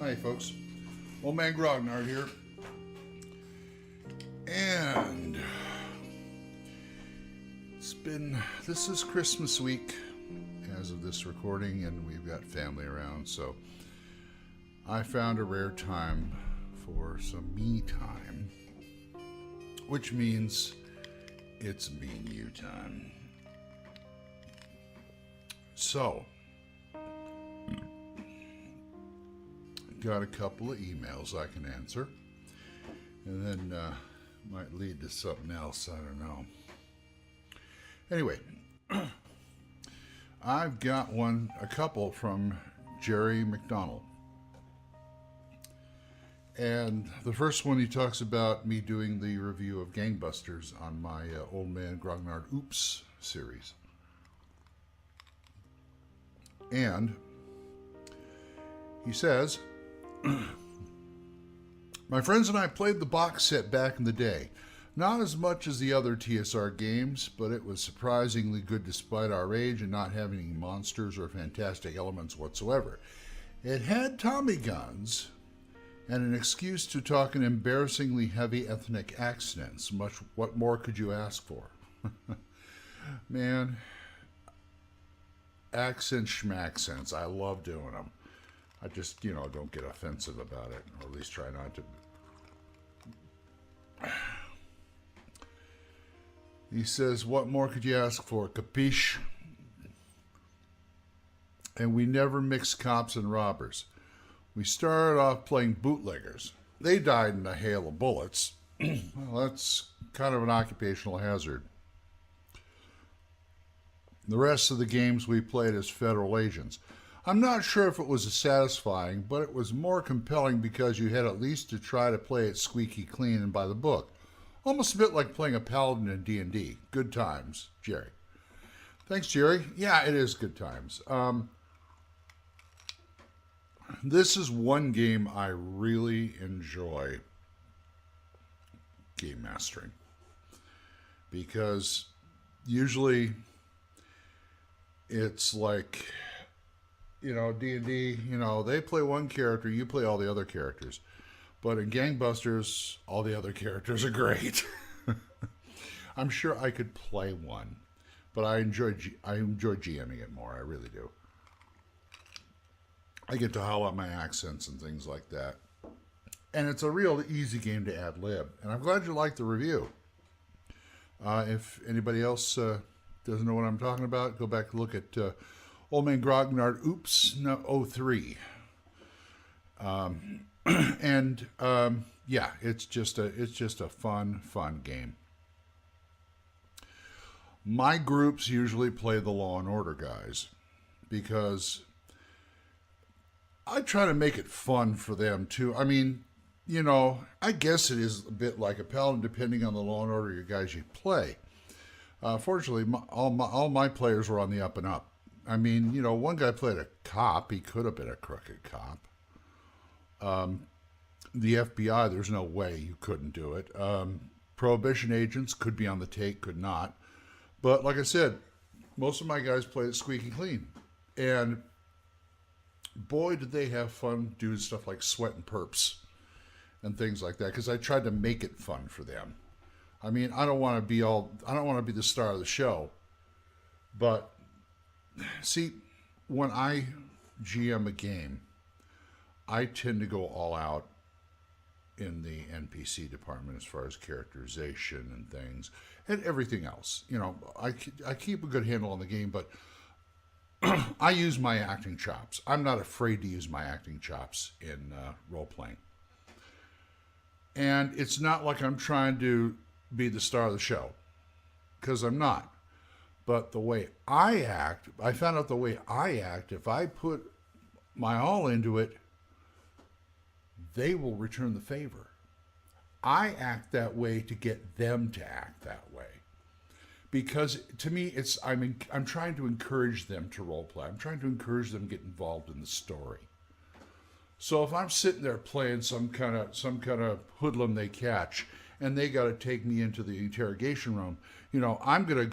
Hi folks, old man Grognard here, and this is Christmas week as of this recording, and we've got family around, so I found a rare time for some me time, which means it's me and you time. So, got a couple of emails I can answer, and then might lead to something else, I don't know. Anyway, I've got a couple from Jerry McDonald. And the first one, he talks about me doing the review of Gangbusters on my Old Man Grognard Oops series. And he says, my friends and I played the box set back in the day. Not as much as the other TSR games, but it was surprisingly good despite our age and not having any monsters or fantastic elements whatsoever. It had Tommy guns and an excuse to talk in embarrassingly heavy ethnic accents. What more could you ask for? Man, accents, schmaccents, I love doing them. I just, don't get offensive about it, or at least try not to. He says, what more could you ask for? Capisce? And we never mixed cops and robbers. We started off playing bootleggers. They died in a hail of bullets. Well, that's kind of an occupational hazard. The rest of the games we played as federal agents. I'm not sure if it was as satisfying, but it was more compelling because you had at least to try to play it squeaky clean and by the book. Almost a bit like playing a paladin in D&D. Good times, Jerry. Thanks, Jerry. Yeah, it is good times. This is one game I really enjoy game mastering, because usually it's like, D&D, they play one character, you play all the other characters. But in Gangbusters, all the other characters are great. I'm sure I could play one, but I enjoy GMing it more. I really do. I get to howl out my accents and things like that. And it's a real easy game to ad lib. And I'm glad you liked the review. If anybody else doesn't know what I'm talking about, go back and look at Old Man Grognard Oops 03. Yeah, it's just a fun game. My groups usually play the Law and Order guys because I try to make it fun for them too. I mean, I guess it is a bit like a paladin depending on the Law and Order you guys you play. Fortunately, all my players were on the up and up. I mean, one guy played a cop. He could have been a crooked cop. The FBI, there's no way you couldn't do it. Prohibition agents could be on the take, could not. But like I said, most of my guys played it squeaky clean. And boy, did they have fun doing stuff like sweat and perps and things like that, because I tried to make it fun for them. I mean, I don't want to be the star of the show. But see, when I GM a game, I tend to go all out in the NPC department as far as characterization and things and everything else. I keep a good handle on the game, but I use my acting chops. I'm not afraid to use my acting chops in role-playing. And it's not like I'm trying to be the star of the show, because I'm not. But the way I act, I found out the way I act, if I put my all into it, they will return the favor. I act that way to get them to act that way. Because to me, I'm trying to encourage them to role play. I'm trying to encourage them to get involved in the story. So if I'm sitting there playing some kind of hoodlum they catch, and they got to take me into the interrogation room, I'm gonna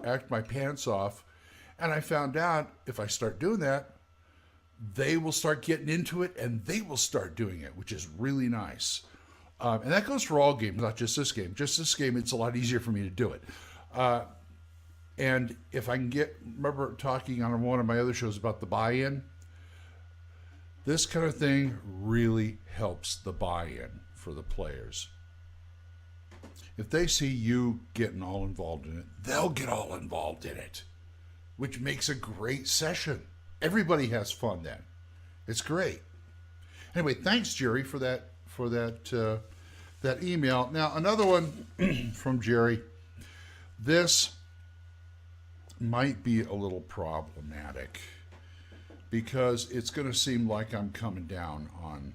act my pants off. And I found out if I start doing that, they will start getting into it and they will start doing it, which is really nice. And that goes for all games, not just this game. Just this game, it's a lot easier for me to do it. And if I can remember talking on one of my other shows about the buy-in, this kind of thing really helps the buy-in for the players. If they see you getting all involved in it, they'll get all involved in it, which makes a great session. Everybody has fun then. It's great. Anyway, thanks, Jerry, for that email. Now, another one from Jerry. This might be a little problematic because it's going to seem like I'm coming down on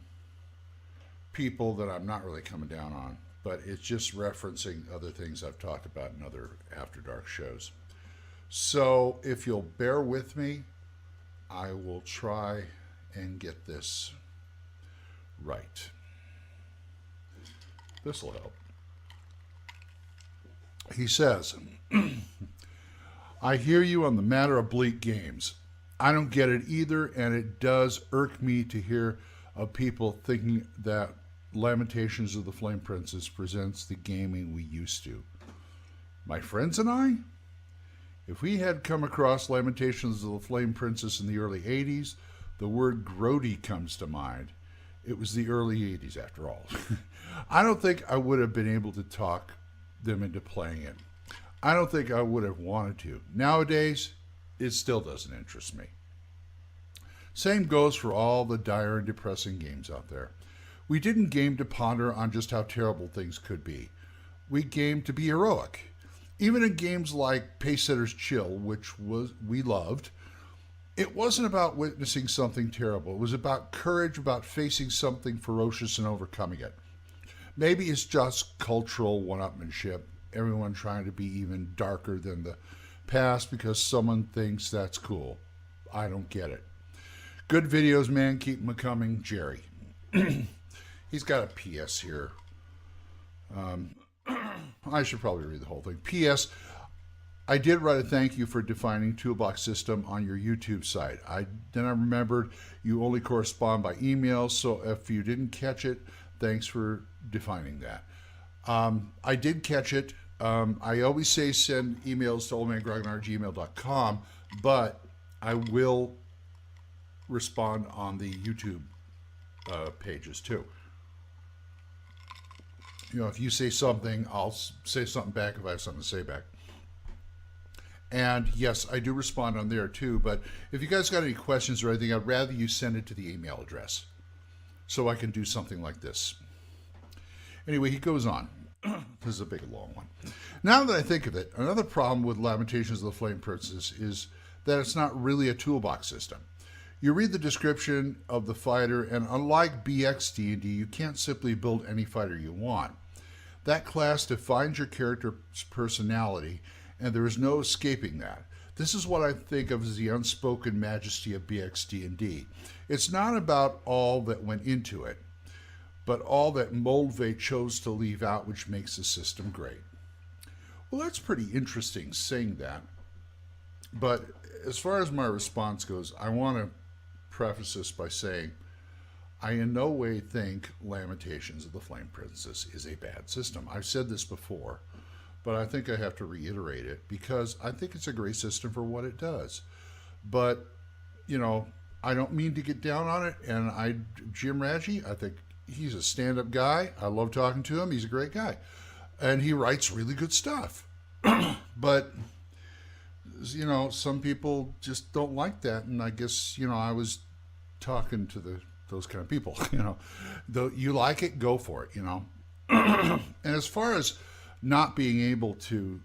people that I'm not really coming down on, but it's just referencing other things I've talked about in other After Dark shows. So if you'll bear with me, I will try and get this right. This will help. He says, I hear you on the matter of bleak games. I don't get it either, and it does irk me to hear of people thinking that Lamentations of the Flame Princess presents the gaming we used to. My friends and I? If we had come across Lamentations of the Flame Princess in the early 80s, the word grody comes to mind. It was the early 80s, after all. I don't think I would have been able to talk them into playing it. I don't think I would have wanted to. Nowadays, it still doesn't interest me. Same goes for all the dire and depressing games out there. We didn't game to ponder on just how terrible things could be. We gamed to be heroic. Even in games like Pacesetter's Chill, which we loved, it wasn't about witnessing something terrible. It was about courage, about facing something ferocious and overcoming it. Maybe it's just cultural one-upmanship, everyone trying to be even darker than the past because someone thinks that's cool. I don't get it. Good videos, man. Keep them coming. Jerry. He's got a PS here. I should probably read the whole thing. P.S. I did write a thank you for defining Toolbox system on your YouTube site. Then I remembered you only correspond by email, so if you didn't catch it, thanks for defining that. I did catch it. I always say send emails to oldmangrognard@gmail.com, but I will respond on the YouTube pages too. You know, if you say something, I'll say something back if I have something to say back. And yes, I do respond on there too, but if you guys got any questions or anything, I'd rather you send it to the email address so I can do something like this. Anyway, he goes on. This is a big, long one. Now that I think of it, another problem with Lamentations of the Flame Princess is that it's not really a toolbox system. You read the description of the fighter, and unlike BX D&D, you can't simply build any fighter you want. That class defines your character's personality, and there is no escaping that. This is what I think of as the unspoken majesty of BX D&D. It's not about all that went into it, but all that Moldvay chose to leave out, which makes the system great. Well, that's pretty interesting saying that. But as far as my response goes, I want to preface this by saying I in no way think Lamentations of the Flame Princess is a bad system. I've said this before, but I think I have to reiterate it because I think it's a great system for what it does. But, you know, I don't mean to get down on it, and Jim Raggi, I think he's a stand-up guy. I love talking to him. He's a great guy. And he writes really good stuff. But, you know, some people just don't like that. And I guess, you know, I was talking to those kind of people, you know. Though you like it, go for it, you know. And as far as not being able to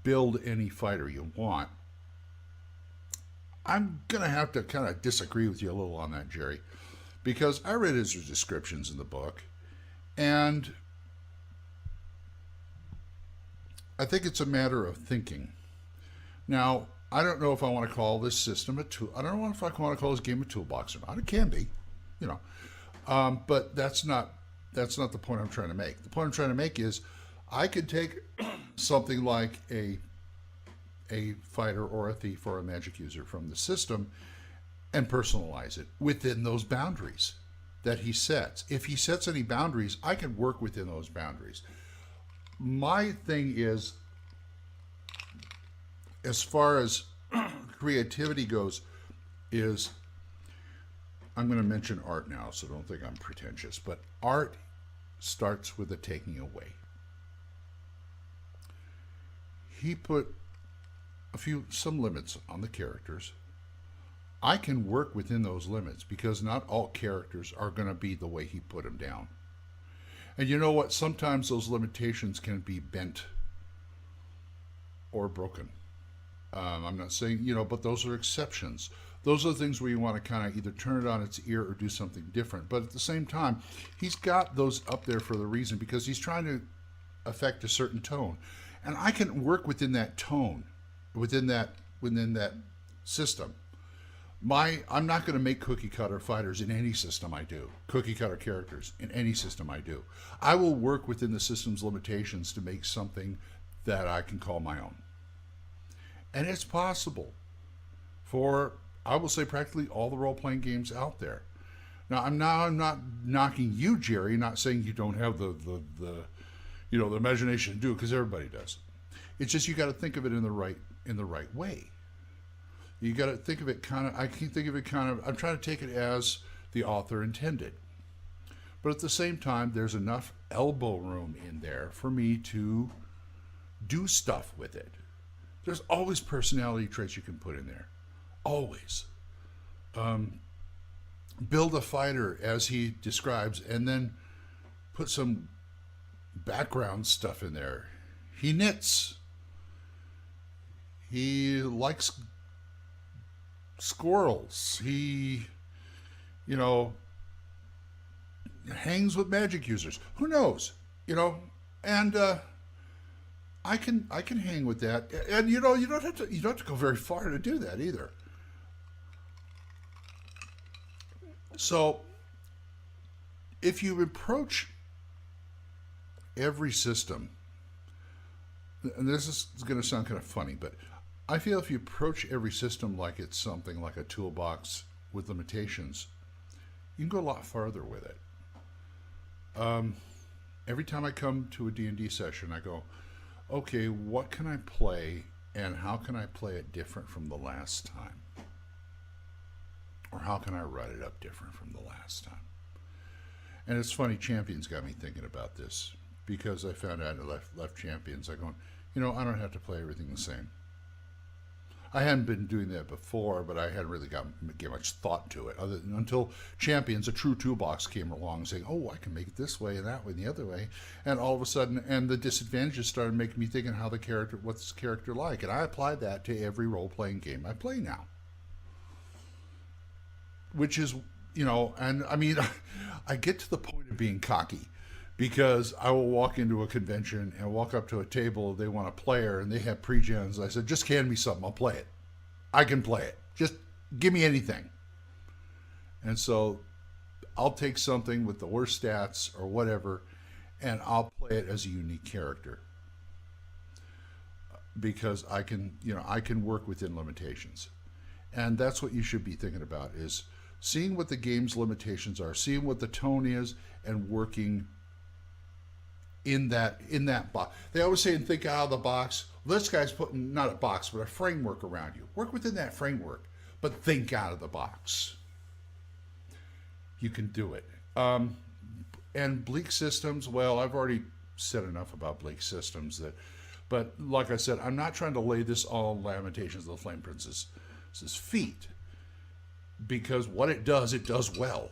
build any fighter you want, I'm going to have to kind of disagree with you a little on that, Jerry. Because I read his descriptions in the book, and I think it's a matter of thinking. Now, I don't know if I want to call this system a tool. I don't know if I want to call this game a toolbox or not. It can be, you know, but that's not the point I'm trying to make. The point I'm trying to make is I could take something like a fighter or a thief or a magic user from the system and personalize it within those boundaries that he sets. If he sets any boundaries, I can work within those boundaries. My thing is, as far as creativity goes, is I'm going to mention art now, so don't think I'm pretentious, but art starts with a taking away. He put some limits on the characters. I can work within those limits because not all characters are going to be the way he put them down. And you know what? Sometimes those limitations can be bent or broken. I'm not saying, but those are exceptions. Those are the things where you want to kind of either turn it on its ear or do something different. But at the same time, he's got those up there for the reason because he's trying to affect a certain tone. And I can work within that tone, within that system. I'm not going to make cookie cutter fighters in any system I do. Cookie cutter characters in any system I do. I will work within the system's limitations to make something that I can call my own. And it's possible for, I will say, practically all the role-playing games out there. Now, I'm not knocking you, Jerry, not saying you don't have the imagination to do it, because everybody does. It's just you got to think of it in the right way. You got to think of it I'm trying to take it as the author intended. But at the same time, there's enough elbow room in there for me to do stuff with it. There's always personality traits you can put in there. Always. Build a fighter as he describes, and then put some background stuff in there. He knits. He likes squirrels. He, hangs with magic users. Who knows? And I can hang with that. And you don't have to go very far to do that either. So if you approach every system, and this is going to sound kind of funny, but I feel if you approach every system like it's something like a toolbox with limitations, you can go a lot farther with it. Every time I come to a D&D session, I go, okay, what can I play, and how can I play it different from the last time? Or how can I write it up different from the last time? And it's funny, Champions got me thinking about this, because I found out I left Champions. I go, I don't have to play everything the same. I hadn't been doing that before, but I hadn't really given much thought to it until Champions, a true toolbox, came along saying, oh, I can make it this way and that way and the other way. And all of a sudden, and the disadvantages started making me thinking what's the character like? And I applied that to every role-playing game I play now. Which is, and I mean, I get to the point of being cocky. Because I will walk into a convention and walk up to a table, they want a player, and they have pre-gens. I said, just hand me something, I'll play it. I can play it. Just give me anything. And so I'll take something with the worst stats or whatever, and I'll play it as a unique character. Because I can work within limitations. And that's what you should be thinking about, is seeing what the game's limitations are, seeing what the tone is, and working in that box. They always say, think out of the box. This guy's putting not a box, but a framework around you. Work within that framework, but think out of the box. You can do it. And bleak systems, well, I've already said enough about bleak systems but like I said, I'm not trying to lay this all in Lamentations of the Flame Princess's feet, because what it does well.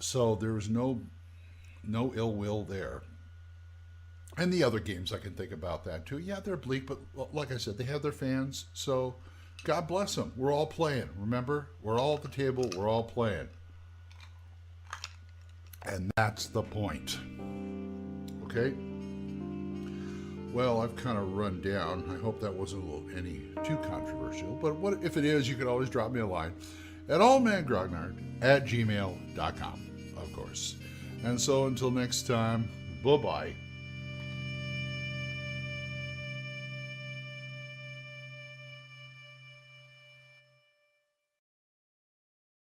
So there was no ill will there. And the other games I can think about that too. Yeah, they're bleak, but like I said, they have their fans. So God bless them. We're all playing. Remember, we're all at the table. We're all playing. And that's the point. Okay? Well, I've kind of run down. I hope that wasn't any too controversial. But what if it is, you can always drop me a line at allmangrognard@gmail.com. Of course. And so until next time, bye-bye.